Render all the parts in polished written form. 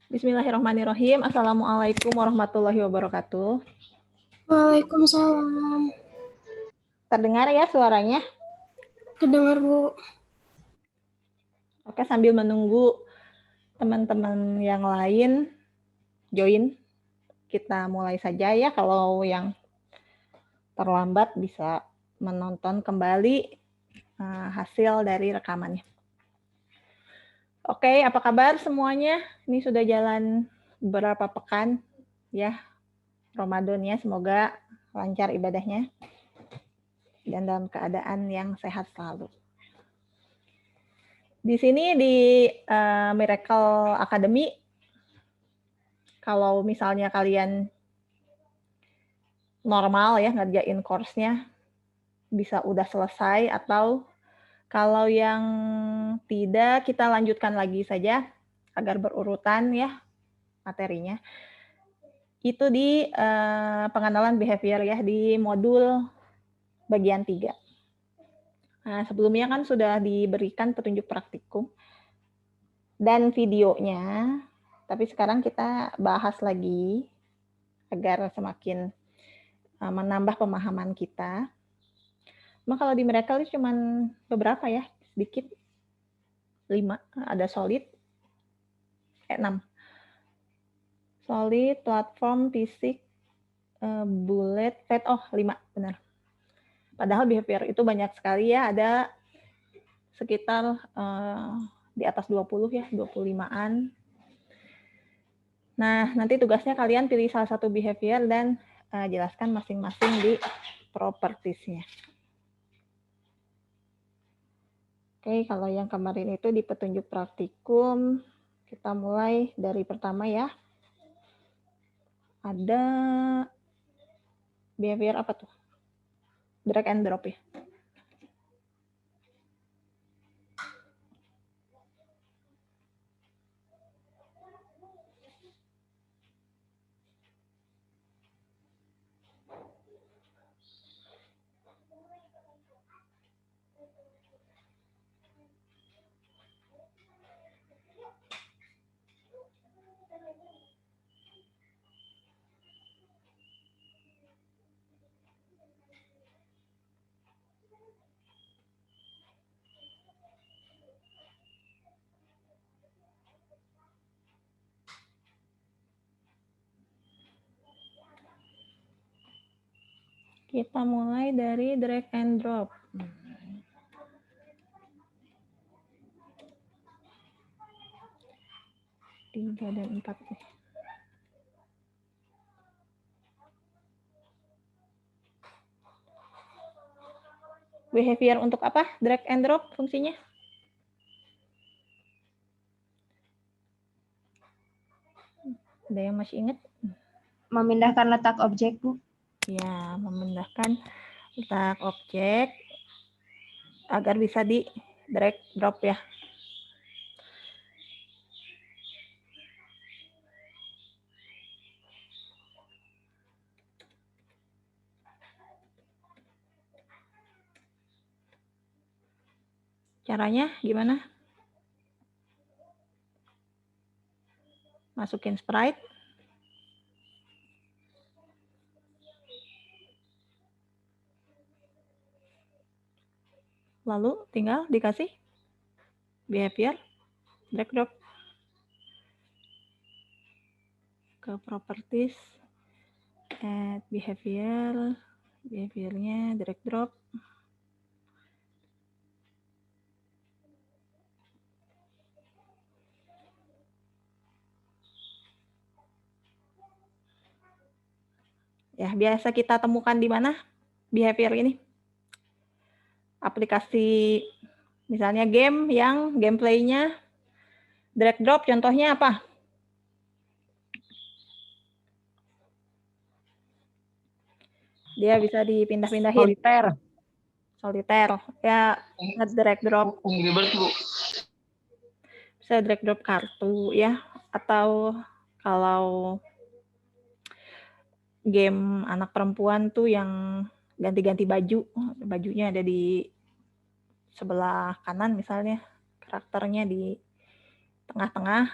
Bismillahirrahmanirrahim. Assalamualaikum warahmatullahi wabarakatuh. Waalaikumsalam. Terdengar ya suaranya? Kedengar, Bu. Oke, sambil menunggu teman-teman yang lain join, kita mulai saja ya. Kalau yang terlambat bisa menonton kembali hasil dari rekamannya. Oke, apa kabar semuanya? Ini sudah jalan beberapa pekan ya Ramadannya, semoga lancar ibadahnya dan dalam keadaan yang sehat selalu. Di sini di Miracle Academy, kalau misalnya kalian normal ya ngerjain course-nya, bisa udah selesai, atau kalau yang tidak, kita lanjutkan lagi saja agar berurutan ya materinya. Itu di pengenalan behavior ya, di modul bagian 3. Nah, sebelumnya kan sudah diberikan petunjuk praktikum dan videonya, tapi sekarang kita bahas lagi agar semakin menambah pemahaman kita. Cuma kalau di Miracle itu cuma beberapa ya, sedikit. 5, ada solid, 6. Solid, platform, fisik, bullet, fat, 5, benar. Padahal behavior itu banyak sekali ya, ada sekitar di atas 20 ya, 25-an. Nah, nanti tugasnya kalian pilih salah satu behavior dan jelaskan masing-masing di propertiesnya. Oke, kalau yang kemarin itu di petunjuk praktikum, kita mulai dari pertama ya. Ada behavior apa tuh? Drag and drop ya. Kita mulai dari drag and drop. 3 dan 4 nih. Behavior untuk apa? Drag and drop fungsinya? Ada yang masih ingat? Memindahkan letak objek, Bu. Ya, memindahkan letak objek agar bisa di drag drop ya. Caranya gimana? Masukin sprite. Lalu tinggal dikasih behavior, drag drop. Ke properties, add behavior, behaviornya drag drop. Ya, biasa kita temukan di mana behavior ini? Aplikasi misalnya game yang gameplaynya drag drop, contohnya apa? Dia bisa dipindah-pindahin. Solitaire. Ya, drag drop. Bisa drag drop kartu ya, atau kalau game anak perempuan tuh yang ganti-ganti baju, bajunya ada di sebelah kanan misalnya, karakternya di tengah-tengah,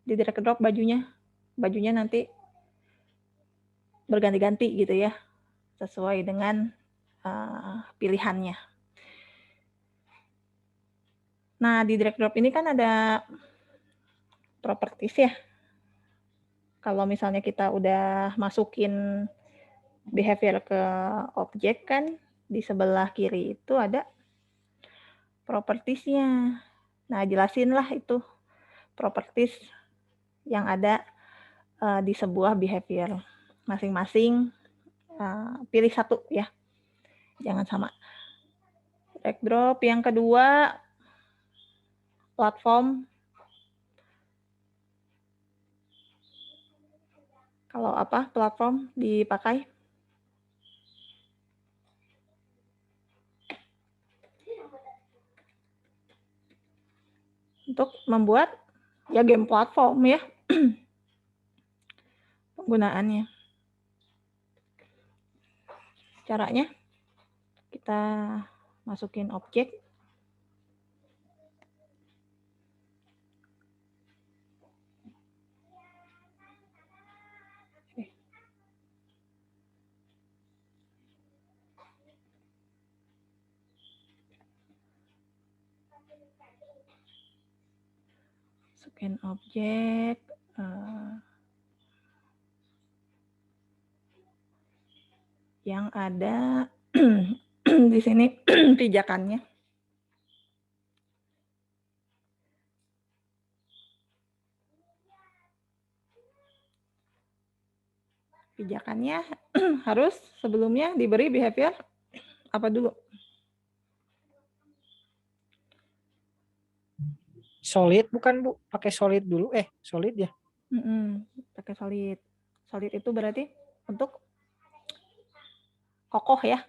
di drag and drop bajunya nanti berganti-ganti gitu ya, sesuai dengan pilihannya. Nah, di drag drop ini kan ada properties ya. Kalau misalnya kita udah masukin behavior ke objek kan, di sebelah kiri itu ada propertiesnya. Nah, jelasinlah itu properties yang ada di sebuah behavior. Masing-masing pilih satu ya, jangan sama. Drag drop yang kedua, platform. Kalau apa platform dipakai? Untuk membuat ya game platform ya. Penggunaannya. Caranya kita masukin objek. Masukin objek. Yang ada di sini pijakannya. Pijakannya harus sebelumnya diberi behavior apa dulu? Solid bukan Bu? Pakai solid dulu. Solid ya? Pakai solid. Solid itu berarti untuk kokoh ya.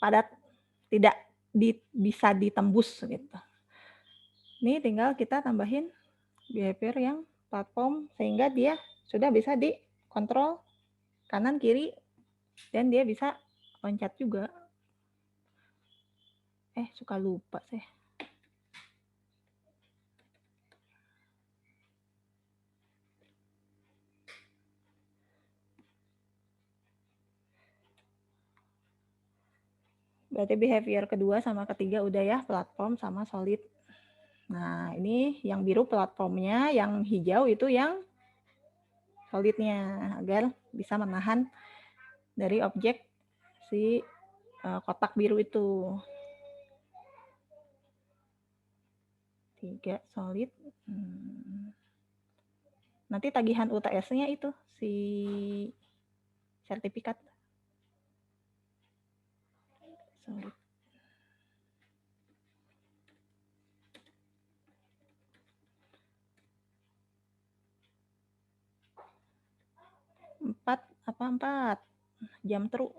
Padat, tidak bisa ditembus gitu. Ini tinggal kita tambahin behavior yang platform sehingga dia sudah bisa dikontrol kanan kiri dan dia bisa loncat juga. Suka lupa sih. Berarti behavior kedua sama ketiga udah ya, platform sama solid. Nah, ini yang biru platformnya, yang hijau itu yang solidnya, agar bisa menahan dari objek si kotak biru itu. 3 solid. Nanti tagihan UTS-nya itu si sertifikat. Solid. Empat jam true.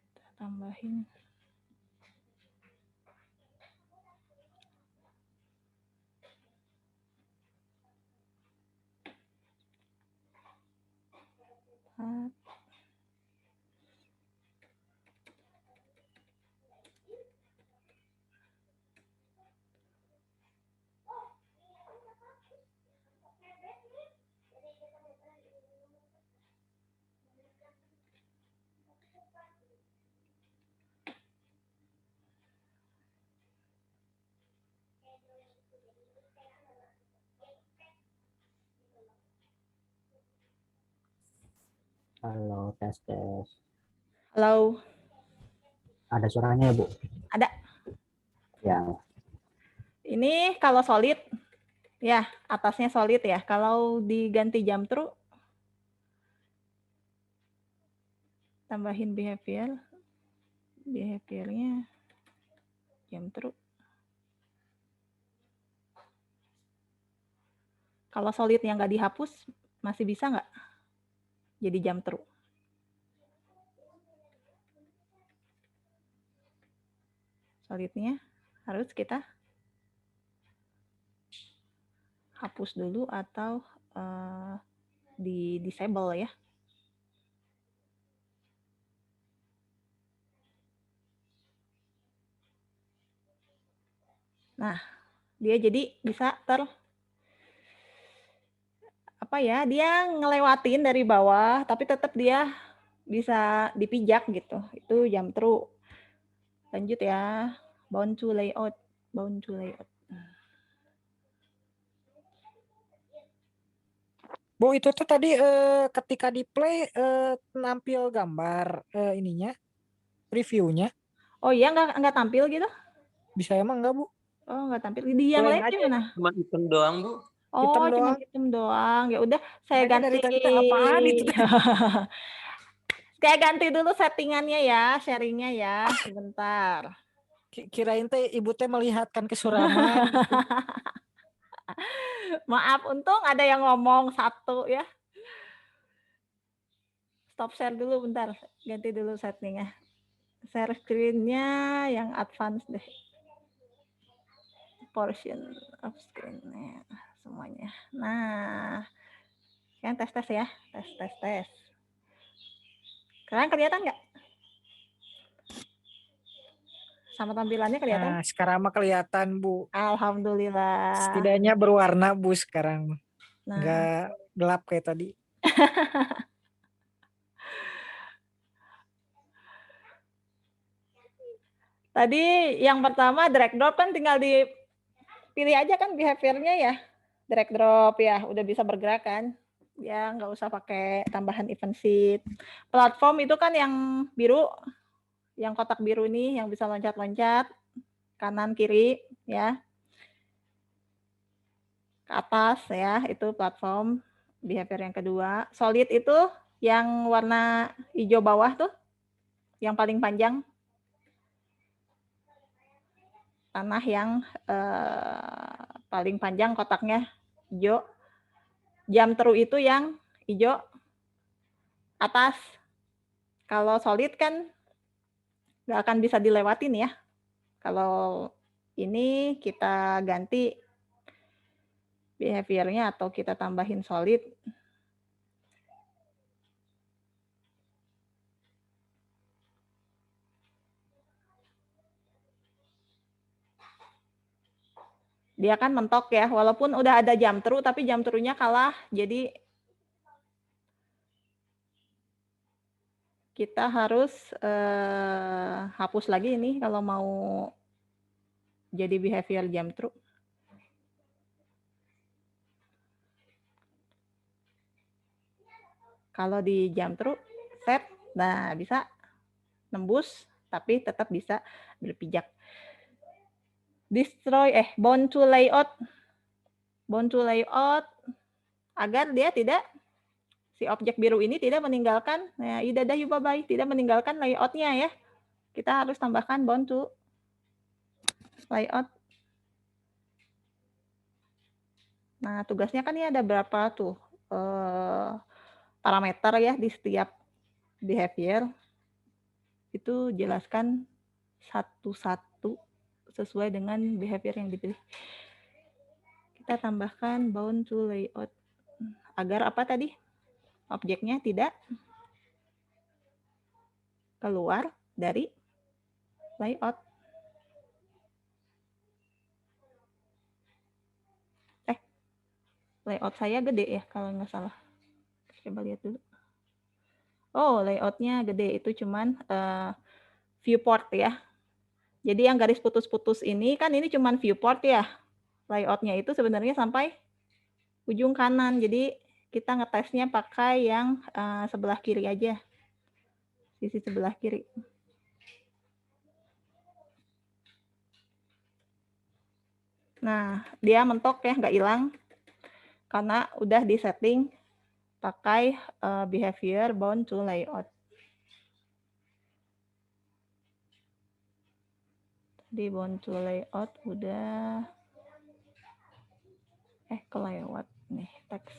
Kita tambahin. Halo, tes. Halo. Ada suaranya ya, Bu? Ada. Ya. Ini kalau solid, ya atasnya solid ya. Kalau diganti jam true, tambahin behaviornya jam true. Kalau solid yang nggak dihapus, masih bisa nggak jadi jam true? Solidnya harus kita hapus dulu atau di disable ya. Nah, dia jadi bisa dia ngelewatin dari bawah, tapi tetap dia bisa dipijak gitu. Itu jump through. Lanjut ya, bound to layout. Bu, itu tuh tadi ketika di play nampil gambar ininya, previewnya. Oh iya, nggak tampil gitu? Bisa emang nggak, Bu? Oh, nggak tampil. Di yang lain Blank aja. gimana? Cuma hitam doang, Bu. Oh, Hitam cuma doang. hitam doang. Ya udah, saya Makanya ganti. dari tadi teh apaan itu teh? Saya ganti dulu settingannya ya, sharingnya ya. Sebentar. Kirain teh ibu teh melihatkan kesuraman gitu. Maaf, untung ada yang ngomong satu ya. Stop share dulu bentar. Ganti dulu settingnya. Share screen-nya yang advance deh. Portion of screen-nya semuanya. Nah, kan tes ya. Tes. Kalian kelihatan nggak? Sama tampilannya kelihatan? Nah, sekarang mah kelihatan, Bu. Alhamdulillah. Setidaknya berwarna, Bu, sekarang. Nah, Nggak gelap kayak tadi. tadi yang pertama drag drop kan tinggal dipilih aja kan behavior-nya ya. Drag drop ya, udah bisa bergerak kan. Ya, nggak usah pakai tambahan event sheet. Platform itu kan yang biru, yang kotak biru nih, yang bisa loncat-loncat kanan kiri ya, ke atas ya, itu platform behavior yang kedua. Solid itu yang warna hijau bawah tuh, yang paling panjang, tanah yang paling panjang kotaknya hijau. Jump through itu yang hijau atas. Kalau solid kan nggak akan bisa dilewatin ya. Kalau ini kita ganti behavior-nya atau kita tambahin solid. Dia kan mentok ya, walaupun udah ada jump through, tapi jump through-nya kalah. Jadi kita harus hapus lagi ini kalau mau jadi behavior jump through. Kalau di jump through, set, nah bisa nembus, tapi tetap bisa berpijak. Destroy, bound to layout. Bound to layout, agar dia tidak, si objek biru ini tidak meninggalkan, tidak meninggalkan layout-nya ya. Kita harus tambahkan bound to layout. Nah, tugasnya kan ini ada berapa tuh parameter ya di setiap behavior. Itu jelaskan satu-satu sesuai dengan behavior yang dipilih. Kita tambahkan bound to layout. Agar apa tadi? Objeknya tidak keluar dari layout. Layout saya gede ya kalau nggak salah. Coba lihat dulu. Oh, layoutnya gede, itu cuman viewport ya. Jadi yang garis putus-putus ini kan ini cuman viewport ya. Layoutnya itu sebenarnya sampai ujung kanan. Jadi kita ngetesnya pakai yang sebelah kiri aja. Sisi sebelah kiri. Nah, dia mentok ya, nggak hilang. Karena udah disetting pakai behavior bound to layout. Di bound to layout udah kelewat nih teks.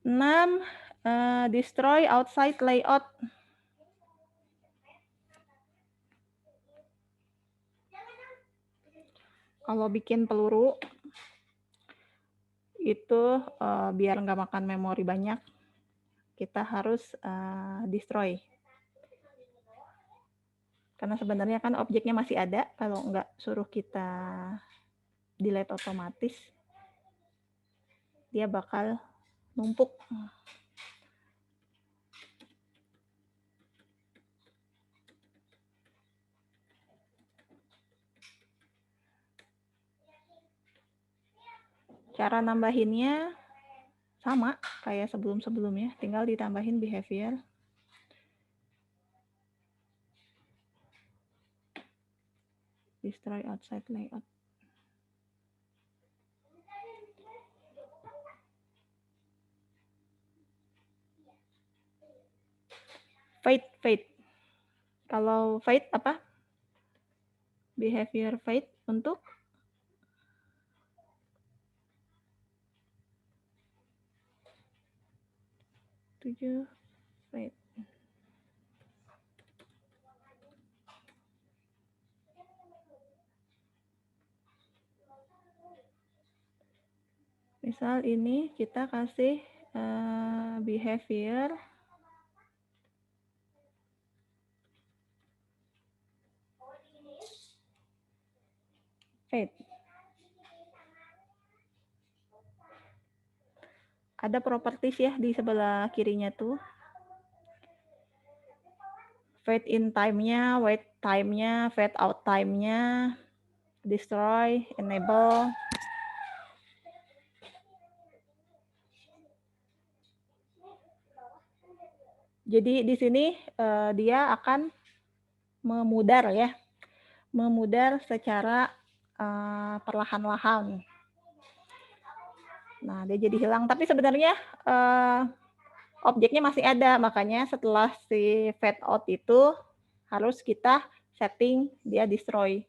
Enam, destroy outside layout. kalau bikin peluru itu biar nggak makan memori banyak, kita harus destroy. Karena sebenarnya kan objeknya masih ada, kalau nggak suruh kita delete otomatis, dia bakal numpuk. Cara nambahinnya sama kayak sebelum-sebelumnya, tinggal ditambahin behavior. Destroy outside layout. Fade. Kalau fade apa? Behavior fade untuk fade. Misal ini kita kasih behavior fade. Ada properties ya di sebelah kirinya tuh. Fade in time-nya, wait time-nya, fade out time-nya, destroy, enable. Jadi di sini dia akan memudar ya, memudar secara perlahan-lahan. Nah, dia jadi hilang. Tapi sebenarnya objeknya masih ada, makanya setelah si fade out itu harus kita setting dia destroy.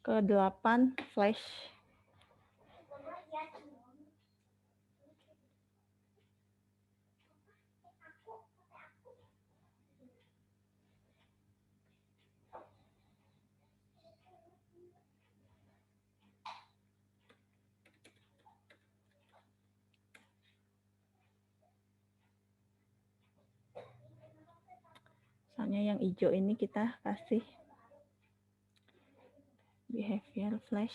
Ke 8 flash. Misalnya yang hijau ini kita kasih behavior flash.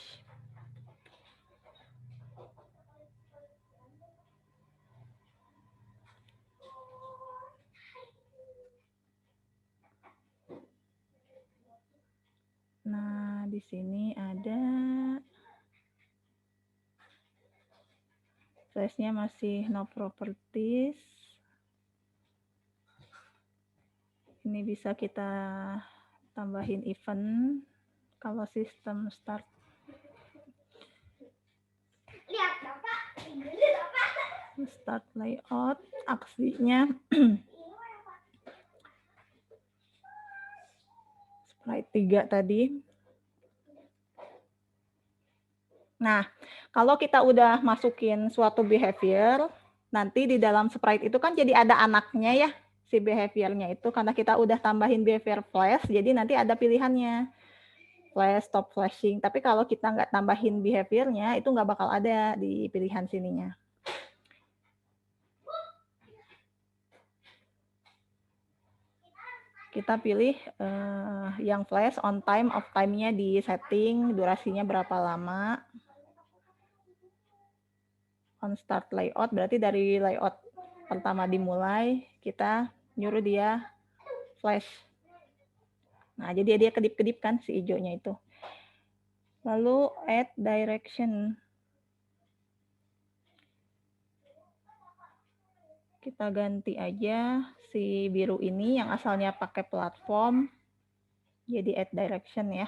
Nah, di sini ada flashnya masih no properties. Ini bisa kita tambahin event kalau sistem start. Start layout, aksinya sprite 3 tadi. Nah, kalau kita udah masukin suatu behavior, nanti di dalam sprite itu kan jadi ada anaknya ya, si behaviornya itu, karena kita udah tambahin behavior flash, jadi nanti ada pilihannya. Flash, stop flashing. Tapi kalau kita nggak tambahin behaviornya, itu nggak bakal ada di pilihan sininya. Kita pilih yang flash, on time, off time-nya di setting, durasinya berapa lama. On start layout, berarti dari layout pertama dimulai, kita nyuruh dia flash. Nah, jadi dia kedip-kedip kan si hijaunya itu. Lalu add direction. Kita ganti aja si biru ini yang asalnya pakai platform, jadi add direction ya.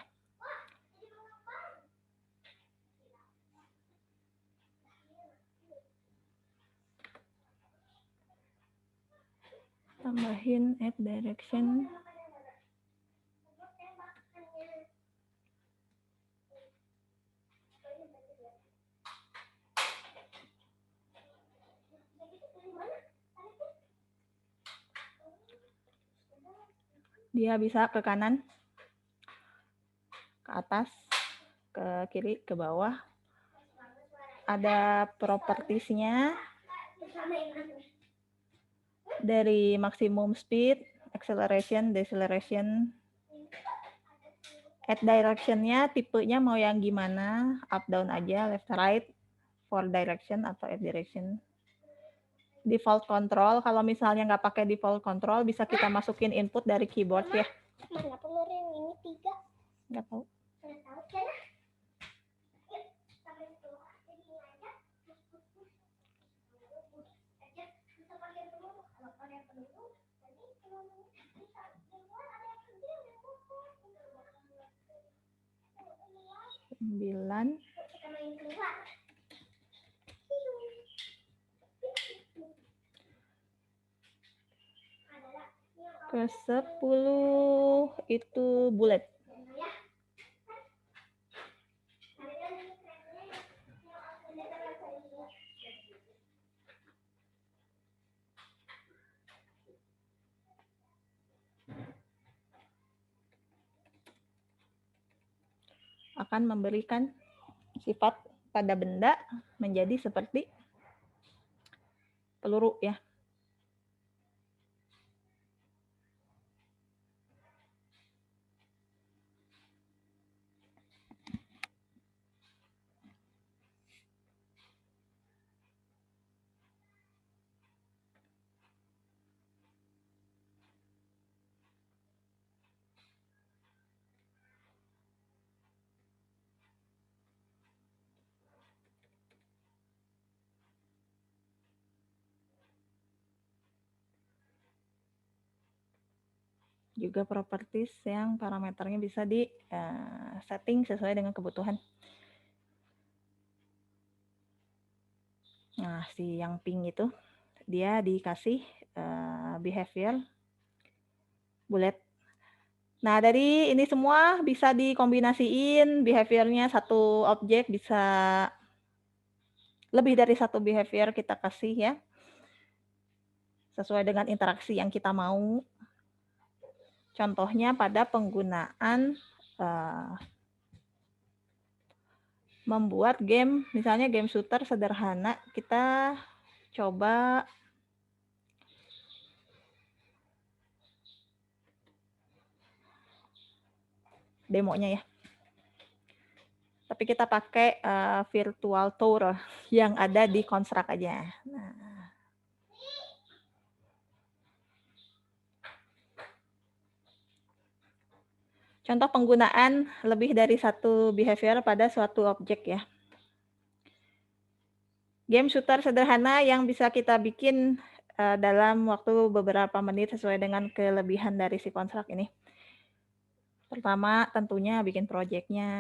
Tambahin add direction. Dia bisa ke kanan. ke atas, ke kiri, ke bawah. Ada propertiesnya dari maximum speed, acceleration, deceleration, add direction-nya, tipenya mau yang gimana, up down aja, left right, for direction atau add direction. Default control, kalau misalnya nggak pakai default control, bisa kita masukin input dari keyboard ya. Mana peluru yang ini 3? Nggak tahu. Nggak tahu kan? Yuk, sampai keluar. Jadi ini aja. Aja, bisa pakai peluru. Kalau pakai peluru, nanti peluru bisa keluar, ada yang kecil, ada yang besar. 9. Kita main keluar. Ke 10 itu bullet. Akan memberikan sifat pada benda menjadi seperti peluru ya. Juga properties yang parameternya bisa di setting sesuai dengan kebutuhan. Nah, si yang pink itu dia dikasih behavior bullet. Nah, dari ini semua bisa dikombinasiin behaviornya, satu objek bisa lebih dari satu behavior kita kasih ya. Sesuai dengan interaksi yang kita mau. Contohnya pada penggunaan membuat game, misalnya game shooter sederhana, kita coba demonya ya. Tapi kita pakai virtual tour yang ada di Construct aja. Nah. Contoh penggunaan lebih dari satu behavior pada suatu objek ya. Game shooter sederhana yang bisa kita bikin dalam waktu beberapa menit sesuai dengan kelebihan dari si Construct ini. Pertama tentunya bikin projectnya,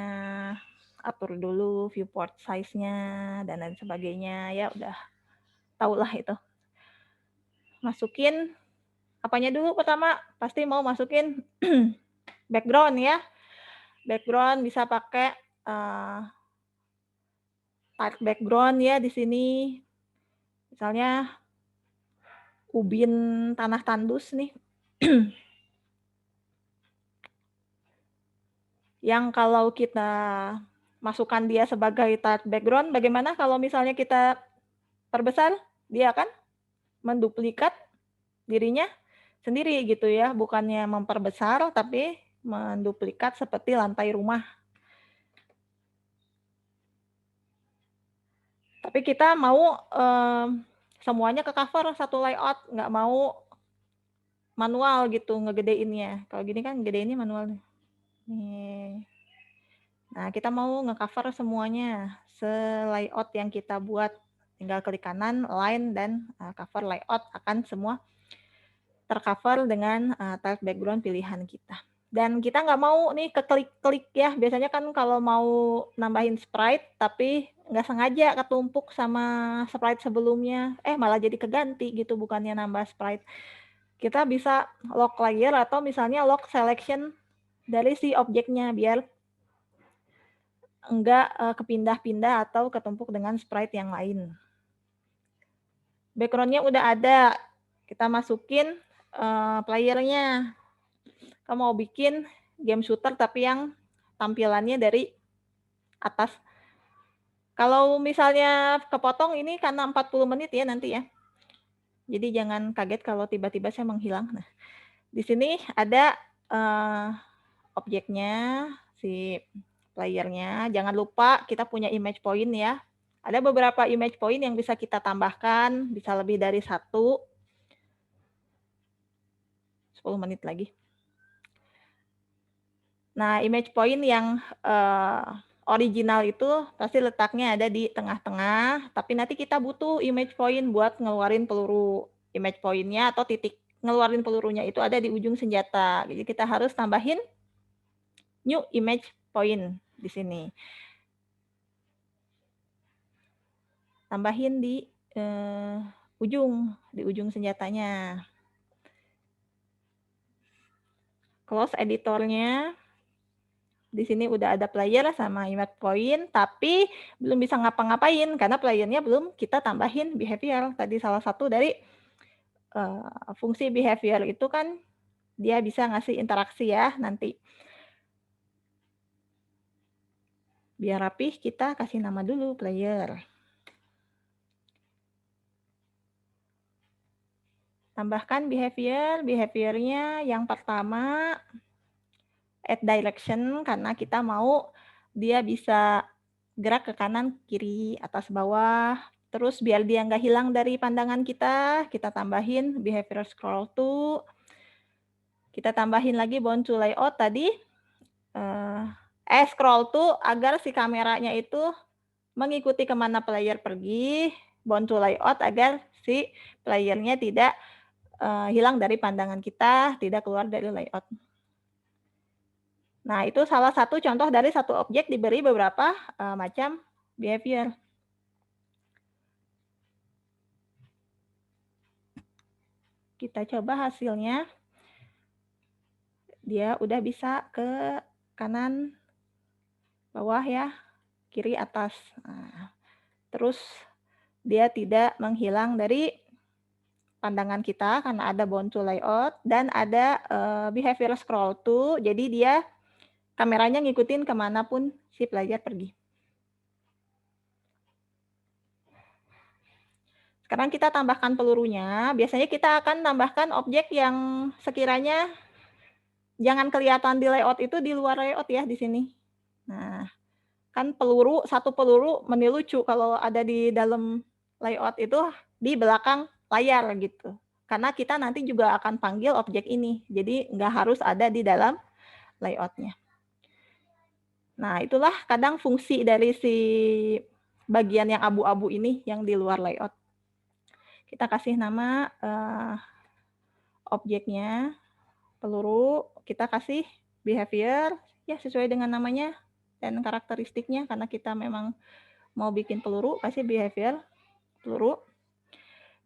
atur dulu viewport size-nya, dan lain sebagainya. Ya udah tahulah itu. Masukin, apanya dulu pertama? Pasti mau masukin background ya. Background bisa pakai type background ya di sini. Misalnya ubin tanah tandus nih. Yang kalau kita masukkan dia sebagai type background, bagaimana kalau misalnya kita perbesar, dia akan menduplikat dirinya sendiri gitu ya, bukannya memperbesar tapi menduplikat seperti lantai rumah. Tapi kita mau semuanya ke cover satu layout, nggak mau manual gitu ngegedeinnya. Kalau gini kan gedeinnya manual nih. Nah, kita mau nge-cover semuanya se-layout yang kita buat. Tinggal klik kanan, line, dan cover layout akan semua tercover dengan type background pilihan kita. Dan kita nggak mau nih keklik-klik ya. Biasanya kan kalau mau nambahin sprite, tapi nggak sengaja ketumpuk sama sprite sebelumnya. Malah jadi keganti gitu, bukannya nambah sprite. Kita bisa lock layer atau misalnya lock selection dari si objeknya biar enggak kepindah-pindah atau ketumpuk dengan sprite yang lain. Background-nya udah ada, kita masukin playernya. Kamu mau bikin game shooter tapi yang tampilannya dari atas. Kalau misalnya kepotong ini karena 40 menit ya nanti ya. Jadi jangan kaget kalau tiba-tiba saya menghilang. Nah, di sini ada objeknya, si playernya. Jangan lupa kita punya image point ya. Ada beberapa image point yang bisa kita tambahkan, bisa lebih dari 1. 10 menit lagi. Nah, image point yang original itu pasti letaknya ada di tengah-tengah, tapi nanti kita butuh image point buat ngeluarin peluru. Image point-nya atau titik ngeluarin pelurunya itu ada di ujung senjata. Jadi kita harus tambahin new image point di sini. Tambahin di ujung senjatanya. Close editornya. Di sini udah ada player sama image point, tapi belum bisa ngapa-ngapain karena playernya belum kita tambahin behavior. Tadi salah satu dari fungsi behavior itu kan dia bisa ngasih interaksi ya nanti. Biar rapih kita kasih nama dulu player. Tambahkan behaviornya yang pertama add direction karena kita mau dia bisa gerak ke kanan, kiri, atas, bawah. Terus biar dia nggak hilang dari pandangan kita tambahin behavior scroll to. Kita tambahin lagi bound to layout tadi. Scroll to agar si kameranya itu mengikuti kemana player pergi. Bound to layout agar si playernya tidak hilang dari pandangan kita, tidak keluar dari layout. Nah, itu salah satu contoh dari satu objek diberi beberapa macam behavior. Kita coba hasilnya. Dia udah bisa ke kanan, bawah ya, kiri, atas. Nah, terus dia tidak menghilang dari pandangan kita karena ada bound to layout dan ada behavior scroll to. Jadi dia kameranya ngikutin kemanapun si player pergi. Sekarang kita tambahkan pelurunya. Biasanya kita akan tambahkan objek yang sekiranya jangan kelihatan di layout itu di luar layout ya di sini. Nah, kan peluru, satu peluru lucu kalau ada di dalam layout itu di belakang layar gitu. Karena kita nanti juga akan panggil objek ini. Jadi nggak harus ada di dalam layoutnya. Nah, itulah kadang fungsi dari si bagian yang abu-abu ini yang di luar layout. Kita kasih nama objeknya, peluru, kita kasih behavior, ya sesuai dengan namanya dan karakteristiknya, karena kita memang mau bikin peluru, kasih behavior, peluru,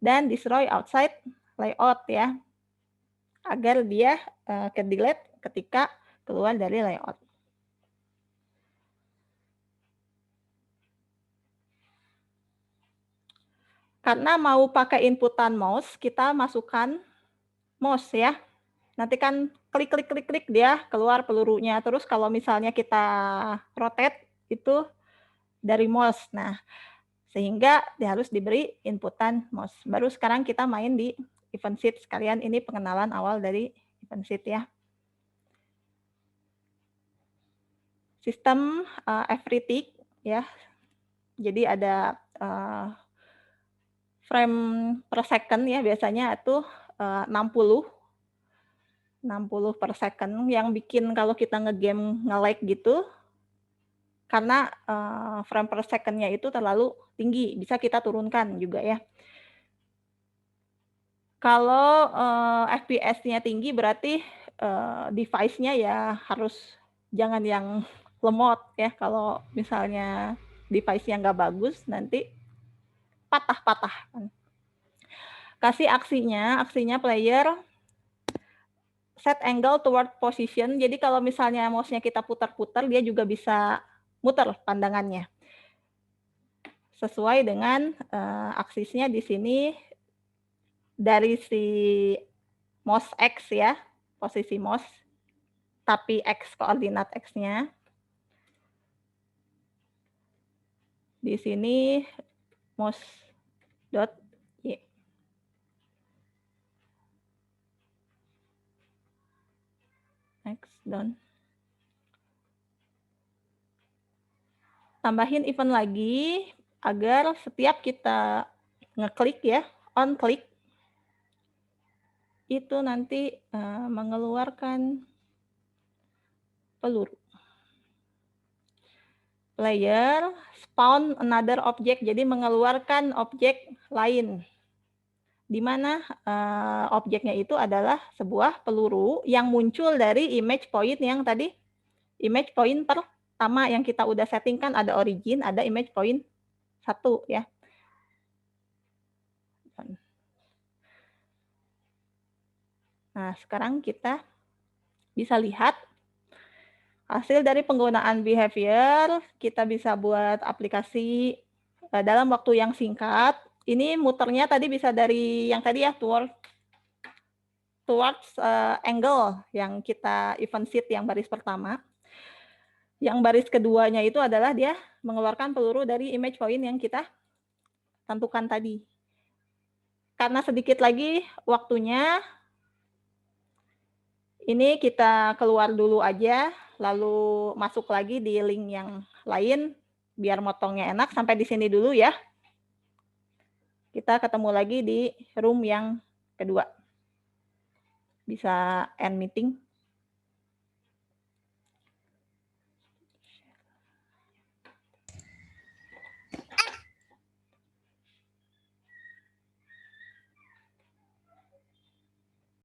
dan destroy outside layout ya, agar dia ke-delete ketika keluar dari layout. Karena mau pakai inputan mouse, kita masukkan mouse ya. Nanti kan klik dia keluar pelurunya. Terus kalau misalnya kita rotate itu dari mouse. Nah, sehingga dia harus diberi inputan mouse. Baru sekarang kita main di event sheet sekalian. Ini pengenalan awal dari event sheet ya. Sistem everything ya. Jadi ada frame per second ya, biasanya itu 60 per second, yang bikin kalau kita ngegame nge-lag gitu karena frame per second-nya itu terlalu tinggi, bisa kita turunkan juga ya. Kalau FPS-nya tinggi berarti device-nya ya harus jangan yang lemot ya, kalau misalnya device-nya nggak bagus nanti patah-patah. Kasih aksinya player set angle toward position. Jadi kalau misalnya mouse-nya kita putar-putar, dia juga bisa muter pandangannya. Sesuai dengan aksisnya di sini dari si mouse X ya, posisi mouse, tapi X koordinat X-nya. Di sini mouse.y. Next, done. Tambahin event lagi agar setiap kita ngeklik ya, on klik, itu nanti mengeluarkan peluru. Player spawn another object, jadi mengeluarkan objek lain. Di mana objeknya itu adalah sebuah peluru yang muncul dari image point yang tadi, image point pertama yang kita udah settingkan, ada origin, ada image point 1 ya. Nah, sekarang kita bisa lihat hasil dari penggunaan behavior. Kita bisa buat aplikasi dalam waktu yang singkat. Ini muternya tadi bisa dari yang tadi ya, towards angle yang kita event sheet yang baris pertama. Yang baris keduanya itu adalah dia mengeluarkan peluru dari image point yang kita tentukan tadi. Karena sedikit lagi waktunya, ini kita keluar dulu aja, lalu masuk lagi di link yang lain, biar motongnya enak. Sampai di sini dulu ya. Kita ketemu lagi di room yang kedua. Bisa end meeting.